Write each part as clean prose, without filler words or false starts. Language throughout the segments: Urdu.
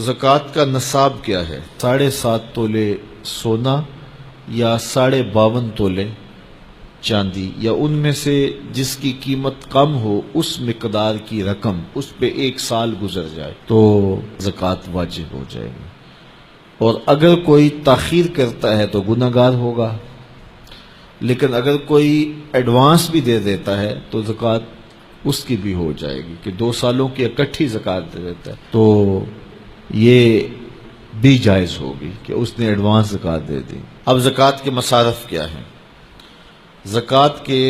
زکوٰۃ کا نصاب کیا ہے؟ 7.5 تولے سونا یا 52.5 تولے چاندی، یا ان میں سے جس کی قیمت کم ہو اس مقدار کی رقم، اس پہ 1 سال گزر جائے تو زکوٰۃ واجب ہو جائے گی۔ اور اگر کوئی تاخیر کرتا ہے تو گناہ گار ہوگا، لیکن اگر کوئی ایڈوانس بھی دے دیتا ہے تو زکوٰۃ اس کی بھی ہو جائے گی کہ 2 سالوں کی اکٹھی زکوٰۃ دے دیتا ہے تو یہ بھی جائز ہوگی کہ اس نے ایڈوانس زکوٰۃ دے دی۔ اب زکوٰۃ کے مصارف کیا ہیں؟ زکوٰۃ کے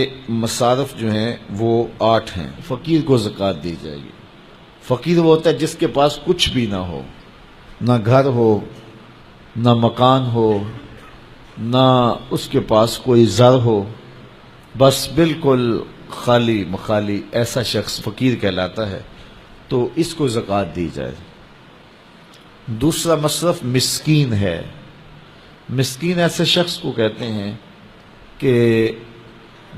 مصارف جو ہیں وہ 8 ہیں۔ فقیر کو زکوٰۃ دی جائے گی۔ فقیر وہ ہوتا ہے جس کے پاس کچھ بھی نہ ہو، نہ گھر ہو، نہ مکان ہو، نہ اس کے پاس کوئی زر ہو، بس بالکل خالی مخالی، ایسا شخص فقیر کہلاتا ہے، تو اس کو زکوٰۃ دی جائے۔ دوسرا مصرف مسکین ہے۔ مسکین ایسے شخص کو کہتے ہیں کہ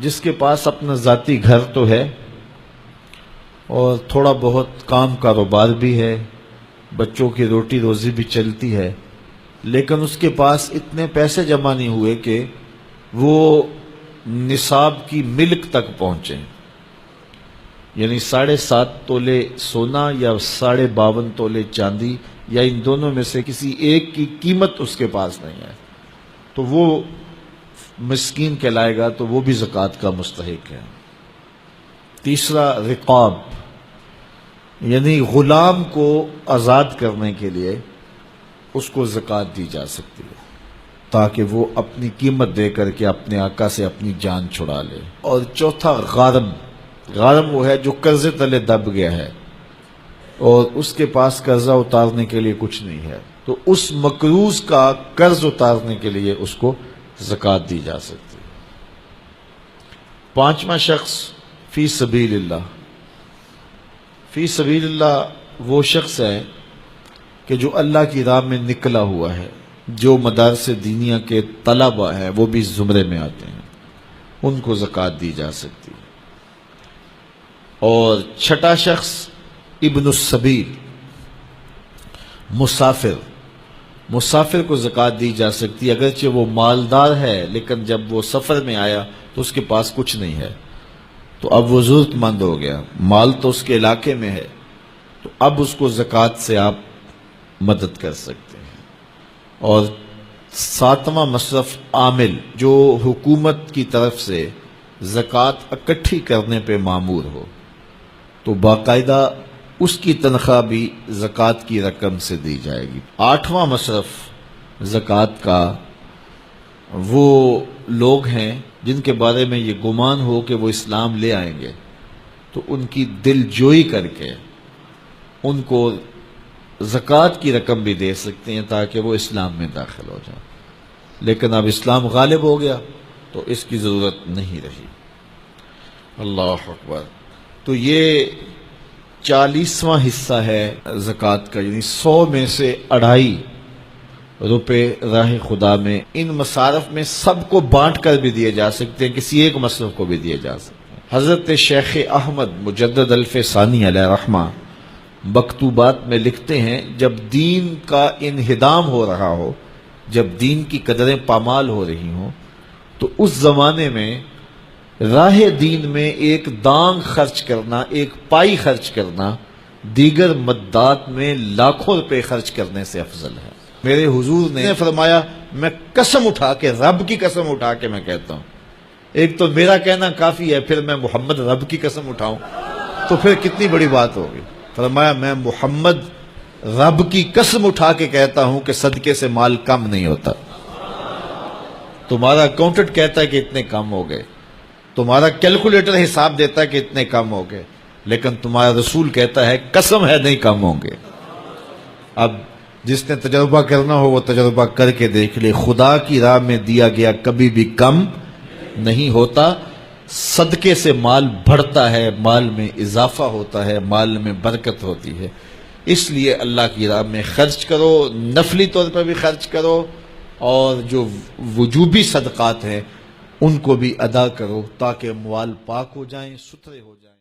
جس کے پاس اپنا ذاتی گھر تو ہے اور تھوڑا بہت کام کاروبار بھی ہے، بچوں کی روٹی روزی بھی چلتی ہے، لیکن اس کے پاس اتنے پیسے جمع نہیں ہوئے کہ وہ نصاب کی ملک تک پہنچیں، یعنی 7.5 تولے سونا یا 52.5 تولے چاندی، یا ان دونوں میں سے کسی ایک کی قیمت اس کے پاس نہیں ہے، تو وہ مسکین کہلائے گا، تو وہ بھی زکوٰۃ کا مستحق ہے۔ تیسرا رقاب، یعنی غلام کو آزاد کرنے کے لیے اس کو زکوٰۃ دی جا سکتی ہے تاکہ وہ اپنی قیمت دے کر کے اپنے آقا سے اپنی جان چھڑا لے۔ اور چوتھا غارم۔ غارم وہ ہے جو قرضے تلے دب گیا ہے اور اس کے پاس قرضہ اتارنے کے لیے کچھ نہیں ہے، تو اس مقروض کا قرض اتارنے کے لیے اس کو زکوٰۃ دی جا سکتی ہے۔ 5واں شخص فی سبیل اللہ۔ فی سبیل اللہ وہ شخص ہے کہ جو اللہ کی راہ میں نکلا ہوا ہے، جو مدارس دینیہ کے طلبہ ہیں وہ بھی زمرے میں آتے ہیں، ان کو زکوٰۃ دی جا سکتی ہے۔ اور 6واں شخص ابن السبیل، مسافر۔ مسافر کو زکوٰۃ دی جا سکتی ہے، اگرچہ وہ مالدار ہے لیکن جب وہ سفر میں آیا تو اس کے پاس کچھ نہیں ہے، تو اب وہ ضرورت مند ہو گیا، مال تو اس کے علاقے میں ہے، تو اب اس کو زکوٰۃ سے آپ مدد کر سکتے ہیں۔ اور 7واں مصرف عامل، جو حکومت کی طرف سے زکوٰۃ اکٹھی کرنے پہ مامور ہو، تو باقاعدہ اس کی تنخواہ بھی زکوٰۃ کی رقم سے دی جائے گی۔ 8واں مصرف زکوٰۃ کا وہ لوگ ہیں جن کے بارے میں یہ گمان ہو کہ وہ اسلام لے آئیں گے، تو ان کی دل جوئی کر کے ان کو زکوٰۃ کی رقم بھی دے سکتے ہیں تاکہ وہ اسلام میں داخل ہو جائیں، لیکن اب اسلام غالب ہو گیا تو اس کی ضرورت نہیں رہی۔ اللہ اکبر۔ تو یہ 40واں حصہ ہے زکوٰۃ کا، یعنی 100 میں سے 2.5 روپے راہ خدا میں۔ ان مصارف میں سب کو بانٹ کر بھی دیے جا سکتے ہیں، کسی ایک مصرف کو بھی دیے جا سکتے ہیں۔ حضرت شیخ احمد مجدد الف ثانی علیہ رحمہ مکتوبات میں لکھتے ہیں، جب دین کا انہدام ہو رہا ہو، جب دین کی قدریں پامال ہو رہی ہوں، تو اس زمانے میں راہ دین میں ایک دانگ خرچ کرنا، ایک پائی خرچ کرنا، دیگر مدات میں لاکھوں روپے خرچ کرنے سے افضل ہے۔ میرے حضور نے فرمایا، میں قسم اٹھا کے، رب کی قسم اٹھا کے میں کہتا ہوں، ایک تو میرا کہنا کافی ہے، پھر میں محمد رب کی قسم اٹھاؤں تو پھر کتنی بڑی بات ہوگی۔ فرمایا، میں محمد رب کی قسم اٹھا کے کہتا ہوں کہ صدقے سے مال کم نہیں ہوتا۔ تمہارا اکاؤنٹنٹ کہتا ہے کہ اتنے کم ہو گئے، تمہارا کیلکولیٹر حساب دیتا ہے کہ اتنے کم ہو گئے، لیکن تمہارا رسول کہتا ہے قسم ہے نہیں کم ہوں گے۔ اب جس نے تجربہ کرنا ہو وہ تجربہ کر کے دیکھ لے، خدا کی راہ میں دیا گیا کبھی بھی کم نہیں ہوتا، صدقے سے مال بڑھتا ہے، مال میں اضافہ ہوتا ہے، مال میں برکت ہوتی ہے۔ اس لیے اللہ کی راہ میں خرچ کرو، نفلی طور پر بھی خرچ کرو، اور جو وجوبی صدقات ہیں ان کو بھی ادا کرو تاکہ اموال پاک ہو جائیں، ستھرے ہو جائیں۔